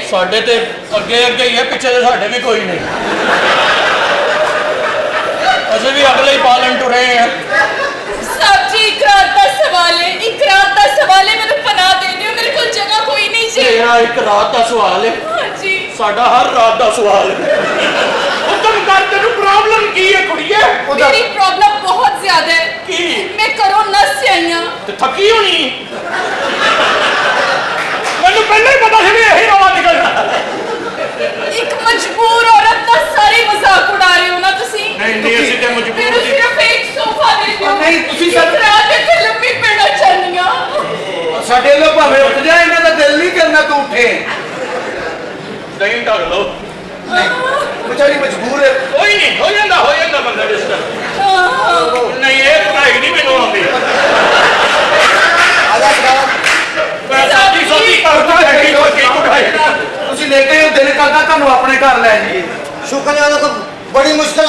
ਸਾਡੇ ਤੇ ਅੱਗੇ ਅੱਗੇ ਹੀ ਹੈ, ਪਿੱਛੇ ਤੇ ਸਾਡੇ ਵੀ ਕੋਈ ਨਹੀਂ। ਅਸੀਂ ਵੀ ਅਗਲੇ ਹੀ ਪਾਲਣ ਟੁਰੇ ਆ। साहब जी एक रात का सवाल है, एक रात का सवाल है, मैंने पनाह दे दियो, मेरे को जगह कोई नहीं जी। तेरा एक रात का सवाल है, हाँ जी साडा हर रात का सवाल है। हुक्म कर, तेनू प्रॉब्लम की है कुड़िए? मेरी प्रॉब्लम बहुत ज्यादा है। की? मैं घरों नस से आई हाँ। ते थकी होनी मैनू पहले ही पता सी यही रवा निकलना। एक मजबूर औरत का सारे मजाक उड़ा रहे हो ना तुसी। नहीं नहीं ਅਸੀਂ ਤੇ ਮਜਬੂਰ मेरे ਸੀ। सिर्फ एक सोफा दे दियो। नहीं, तुसी एक रात इत्थे लम्मी पैना चाहनी हां। ਸਾਡੇ ਲੋ ਭਾਵੇਂ ਉੱਠ ਜਾ, ਇਹਨਾਂ ਦਾ ਦਿਲ ਨਹੀਂ ਕਰਨਾ ਤੂੰ ਉੱਠੇ। ਦਹੀਂ ਢੱਕ ਲਓ। ਵਿਚਾਰੀ ਮਜਬੂਰ ਹੈ। ਕੋਈ ਨਹੀਂ, ਹੋ ਜਾਂਦਾ ਬੰਦਾ ਡਿਸਟਰਬ। ਨਹੀਂ ਇਹ ਪੜਾਈ ਨਹੀਂ ਮੈਨੂੰ ਆਉਂਦੀ। ਆਲਾ ਸਾਹਿਬ ਮੈਂ ਸਾਡੀ ਸੋਚੀ ਕਰਦਾ ਹੈ ਕਿ ਕੋਈ ਪੜਾਈ। ਤੁਸੀਂ ਲੇਟੇ ਹੋ, ਦਿਲ ਕਰਦਾ ਤੁਹਾਨੂੰ ਆਪਣੇ ਘਰ ਲੈ ਜਾਈਏ। शुक्र है, बड़ी मुश्किल